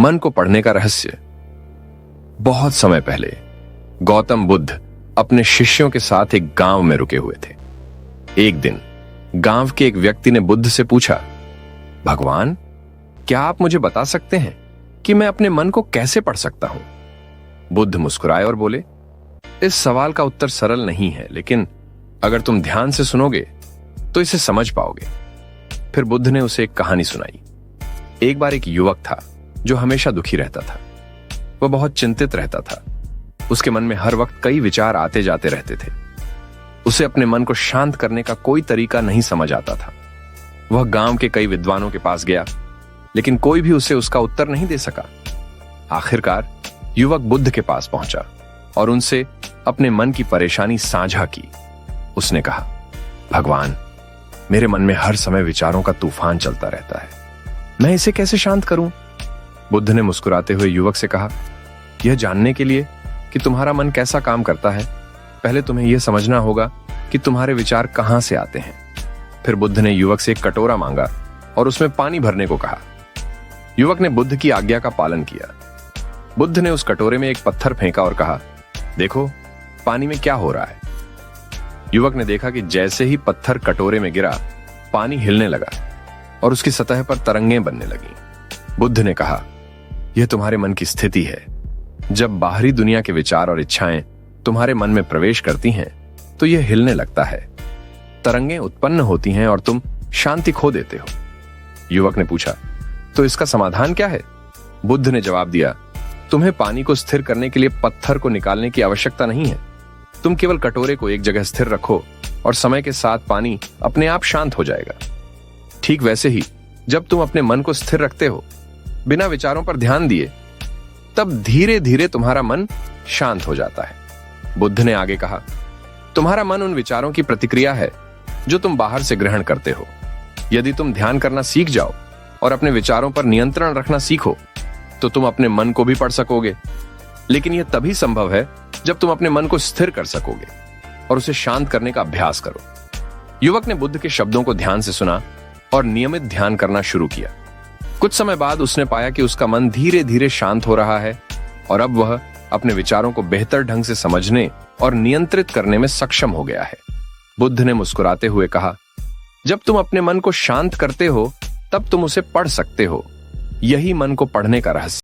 मन को पढ़ने का रहस्य। बहुत समय पहले गौतम बुद्ध अपने शिष्यों के साथ एक गांव में रुके हुए थे। एक दिन गांव के एक व्यक्ति ने बुद्ध से पूछा, भगवान, क्या आप मुझे बता सकते हैं कि मैं अपने मन को कैसे पढ़ सकता हूं? बुद्ध मुस्कुराए और बोले, इस सवाल का उत्तर सरल नहीं है, लेकिन अगर तुम ध्यान से सुनोगे तो इसे समझ पाओगे। फिर बुद्ध ने उसे एक कहानी सुनाई। एक बार एक युवक था जो हमेशा दुखी रहता था। वह बहुत चिंतित रहता था। उसके मन में हर वक्त कई विचार आते जाते रहते थे। उसे अपने मन को शांत करने का कोई तरीका नहीं समझ आता था। वह गांव के कई विद्वानों के पास गया, लेकिन कोई भी उसे उसका उत्तर नहीं दे सका। आखिरकार युवक बुद्ध के पास पहुंचा और उनसे अपने मन की परेशानी साझा की। उसने कहा, भगवान, मेरे मन में हर समय विचारों का तूफान चलता रहता है। मैं इसे कैसे शांत करूं? बुद्ध ने मुस्कुराते हुए युवक से कहा, यह जानने के लिए कि तुम्हारा मन कैसा काम करता है, पहले तुम्हें यह समझना होगा कि तुम्हारे विचार कहां से आते हैं। फिर बुद्ध ने युवक से एक कटोरा मांगा और उसमें पानी भरने को कहा। युवक ने बुद्ध की आज्ञा का पालन किया। बुद्ध ने उस कटोरे में एक पत्थर फेंका और कहा, देखो पानी में क्या हो रहा है। युवक ने देखा कि जैसे ही पत्थर कटोरे में गिरा, पानी हिलने लगा और उसकी सतह पर तरंगें बनने लगीं। बुद्ध ने कहा, यह तुम्हारे मन की स्थिति है। जब बाहरी दुनिया के विचार और इच्छाएं तुम्हारे मन में प्रवेश करती हैं, तो यह हिलने लगता है, तरंगें उत्पन्न होती हैं और तुम शांति खो देते हो। युवक ने पूछा, तो इसका समाधान क्या है? बुद्ध ने जवाब दिया, तुम्हें पानी को स्थिर करने के लिए पत्थर को निकालने की आवश्यकता नहीं है। तुम केवल कटोरे को एक जगह स्थिर रखो और समय के साथ पानी अपने आप शांत हो जाएगा। ठीक वैसे ही जब तुम अपने मन को स्थिर रखते हो, बिना विचारों पर ध्यान दिए, तब धीरे धीरे तुम्हारा मन शांत हो जाता है। बुद्ध ने आगे कहा, तुम्हारा मन उन विचारों की प्रतिक्रिया है जो तुम बाहर से ग्रहण करते हो। यदि तुम ध्यान करना सीख जाओ और अपने विचारों पर नियंत्रण रखना सीखो, तो तुम अपने मन को भी पढ़ सकोगे। लेकिन यह तभी संभव है जब तुम अपने मन को स्थिर कर सकोगे और उसे शांत करने का अभ्यास करो। युवक ने बुद्ध के शब्दों को ध्यान से सुना और नियमित ध्यान करना शुरू किया। कुछ समय बाद उसने पाया कि उसका मन धीरे धीरे शांत हो रहा है और अब वह अपने विचारों को बेहतर ढंग से समझने और नियंत्रित करने में सक्षम हो गया है। बुद्ध ने मुस्कुराते हुए कहा, जब तुम अपने मन को शांत करते हो, तब तुम उसे पढ़ सकते हो। यही मन को पढ़ने का रहस्य